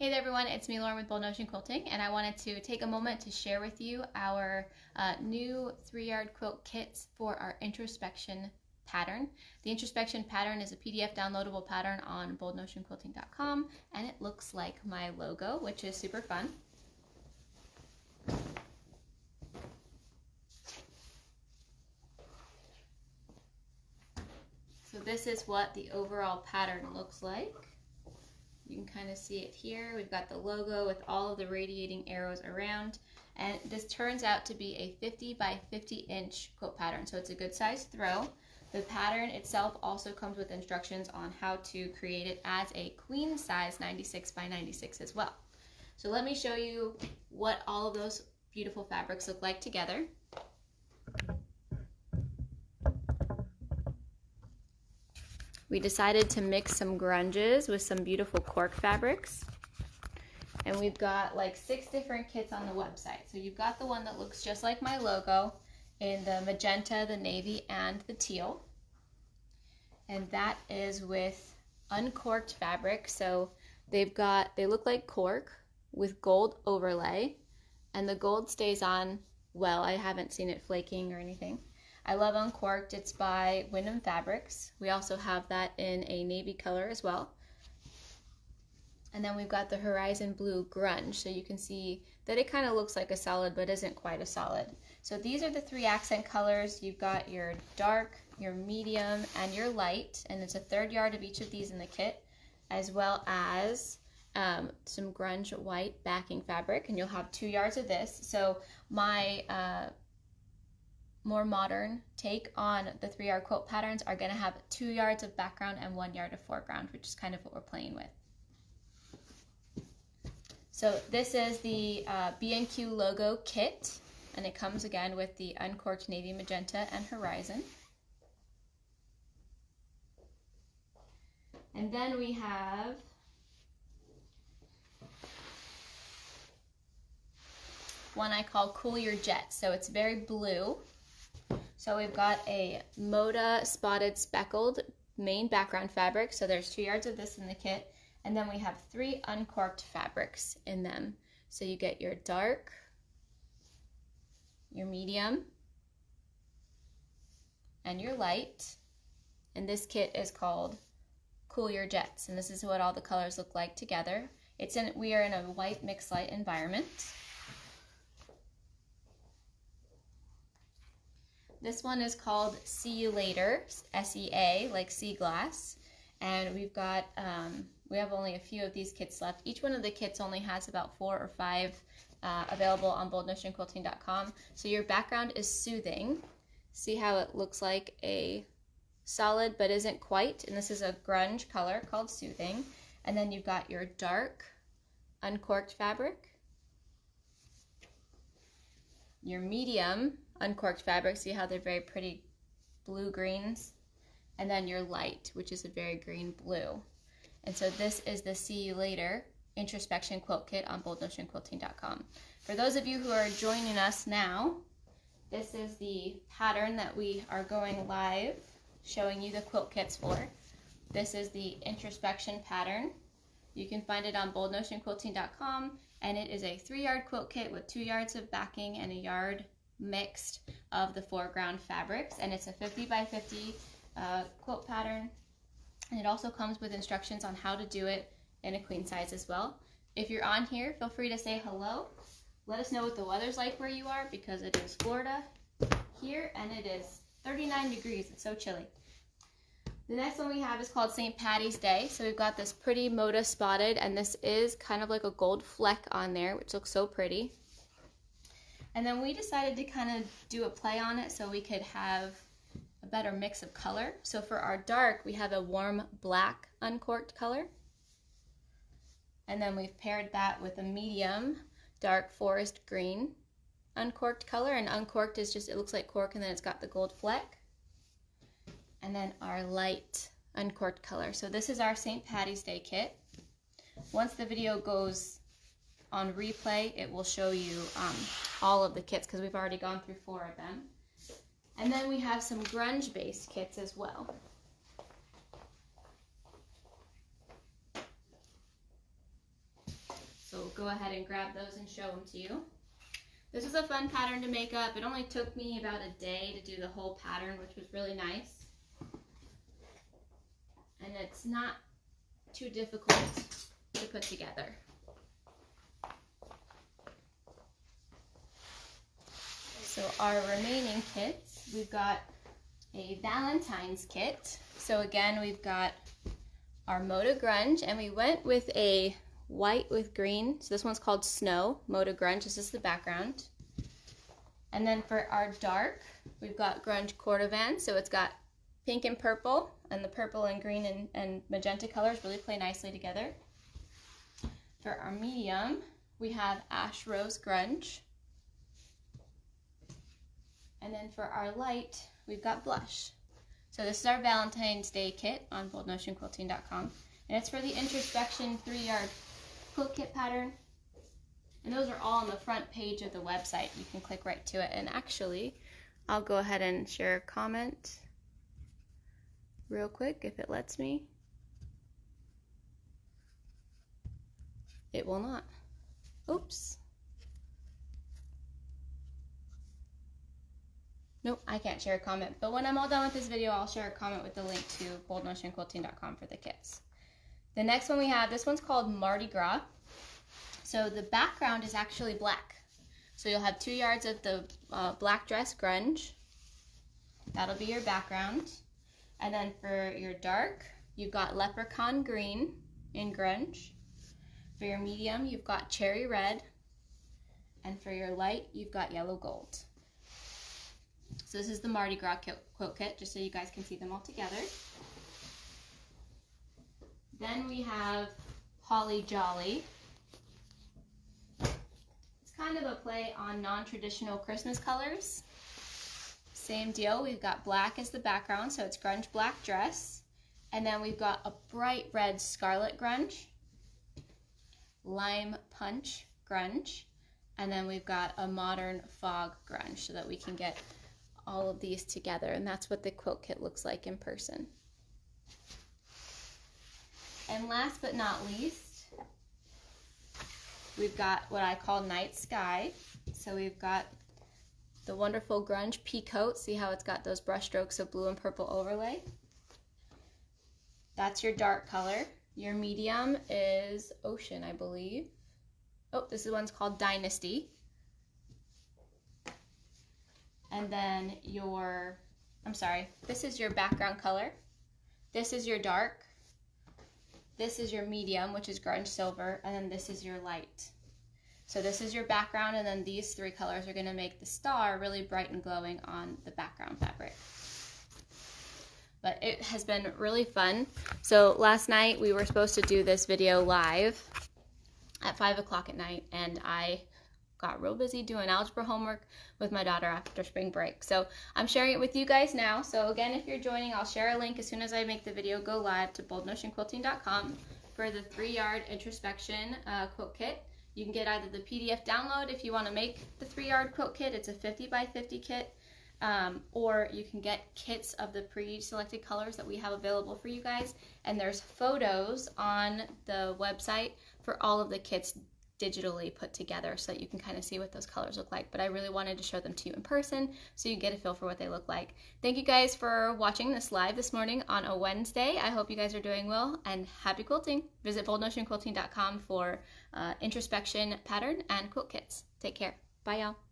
Hey there everyone, it's me Lauren with Bold Notion Quilting, and I wanted to take a moment to share with you our new 3-yard quilt kits for our introspection pattern. The introspection pattern is a PDF downloadable pattern on boldnotionquilting.com, and it looks like my logo, which is super fun. So this is what the overall pattern looks like. You can kind of see it here. We've got the logo with all of the radiating arrows around, and this turns out to be a 50 by 50 inch quilt pattern, so it's a good size throw. The pattern itself also comes with instructions on how to create it as a queen size 96 by 96 as well. So let me show you what all of those beautiful fabrics look like together. We decided to mix some grunges with some beautiful cork fabrics. And we've got like 6 different kits on the website. So you've got the one that looks just like my logo in the magenta, the navy, and the teal. And that is with uncorked fabric. So they look like cork with gold overlay, and the gold stays on well. I haven't seen it flaking or anything. I love uncorked. It's by Wyndham Fabrics. We also have that in a navy color as well. And then we've got the Horizon Blue Grunge, so you can see that it kind of looks like a solid but isn't quite a solid. So these are the 3 accent colors. You've got your dark, your medium, and your light, and it's a 1/3 yard of each of these in the kit, as well as some grunge white backing fabric, and you'll have 2 yards of this. So my more modern take on the 3-yard quilt patterns are going to have 2 yards of background and 1 yard of foreground, which is kind of what we're playing with. So this is the B&Q logo kit, and it comes again with the uncorked navy, magenta, and horizon. And then we have one I call Cool Your Jet. So it's very blue. So we've got a Moda spotted speckled main background fabric. So there's 2 yards of this in the kit. And then we have 3 uncorked fabrics in them. So you get your dark, your medium, and your light. And this kit is called Cool Your Jets. And this is what all the colors look like together. We are in a white mixed light environment. This one is called See You Later, S-E-A, like sea glass. And we've got, we have only a few of these kits left. Each one of the kits only has about 4 or 5 available on boldnotionquilting.com. So your background is soothing. See how it looks like a solid but isn't quite. And this is a grunge color called Soothing. And then you've got your dark uncorked fabric, your medium uncorked fabric, see how they're very pretty blue greens, and then your light, which is a very green blue. And so this is the See You Later Introspection Quilt Kit on boldnotionquilting.com. For those of you who are joining us now, this is the pattern that we are going live showing you the quilt kits for. This is the introspection pattern. You can find it on boldnotionquilting.com, and it is a 3-yard quilt kit with 2 yards of backing and a yard mixed of the foreground fabrics, and it's a 50 by 50 quilt pattern, and it also comes with instructions on how to do it in a queen size as well. If you're on here, feel free to say hello. Let us know what the weather's like where you are, because it is Florida here and it is 39 degrees. It's so chilly. The next one we have is called St. Patty's Day. So we've got this pretty Moda spotted, and this is kind of like a gold fleck on there, which looks so pretty. And then we decided to kind of do a play on it so we could have a better mix of color. So for our dark, we have a warm black uncorked color. And then we've paired that with a medium dark forest green uncorked color. And uncorked is just, it looks like cork, and then it's got the gold fleck. And then our light uncorked color. So this is our St. Patty's Day kit. Once the video goes on replay, it will show you all of the kits, because we've already gone through 4 of them. And then we have some grunge based kits as well. go ahead and grab those and show them to you. This was a fun pattern to make up. It only took me about a day to do the whole pattern, which was really nice. And it's not too difficult to put together. So our remaining kits, we've got a Valentine's kit. So again, we've got our Moda Grunge, and we went with a white with green. So this one's called Snow, Moda Grunge. This is the background. And then for our dark, we've got Grunge Cordovan. So it's got pink and purple, and the purple and green and magenta colors really play nicely together. For our medium, we have Ash Rose Grunge. And then for our light, we've got Blush. So this is our Valentine's Day kit on boldnotionquilting.com. And it's for the Introspection 3-yard quilt kit pattern. And those are all on the front page of the website. You can click right to it. And actually, I'll go ahead and share a comment real quick if it lets me. It will not. Oops. Nope, I can't share a comment. But when I'm all done with this video, I'll share a comment with the link to boldnotionquilting.com for the kits. The next one we have, this one's called Mardi Gras. So the background is actually black. So you'll have 2 yards of the black dress grunge. That'll be your background. And then for your dark, you've got leprechaun green in grunge. For your medium, you've got cherry red. And for your light, you've got yellow gold. So this is the Mardi Gras quilt kit, just so you guys can see them all together. Then we have Holly Jolly. It's kind of a play on non-traditional Christmas colors. Same deal, we've got black as the background, so it's grunge black dress. And then we've got a bright red scarlet grunge, lime punch grunge, and then we've got a modern fog grunge so that we can get all of these together, and that's what the quilt kit looks like in person. And last but not least, we've got what I call Night Sky. So we've got the wonderful grunge pea coat. See how it's got those brush strokes of blue and purple overlay? That's your dark color. Your medium is Ocean, I believe. Oh, this one's called Dynasty. And then this is your background color. This is your dark. This is your medium, which is grunge silver, and then this is your light. So this is your background, and then these 3 colors are gonna make the star really bright and glowing on the background fabric. But it has been really fun. So last night we were supposed to do this video live at 5 o'clock at night, and I got real busy doing algebra homework with my daughter after spring break. So I'm sharing it with you guys now. So again, if you're joining, I'll share a link as soon as I make the video go live to boldnotionquilting.com for the 3-yard introspection quilt kit. You can get either the PDF download if you want to make the 3-yard quilt kit. It's a 50 by 50 kit. Or you can get kits of the pre-selected colors that we have available for you guys. And there's photos on the website for all of the kits digitally put together so that you can kind of see what those colors look like. But I really wanted to show them to you in person so you get a feel for what they look like. Thank you guys for watching this live this morning on a Wednesday. I hope you guys are doing well, and happy quilting. Visit boldnotionquilting.com for introspection pattern and quilt kits. Take care. Bye, y'all.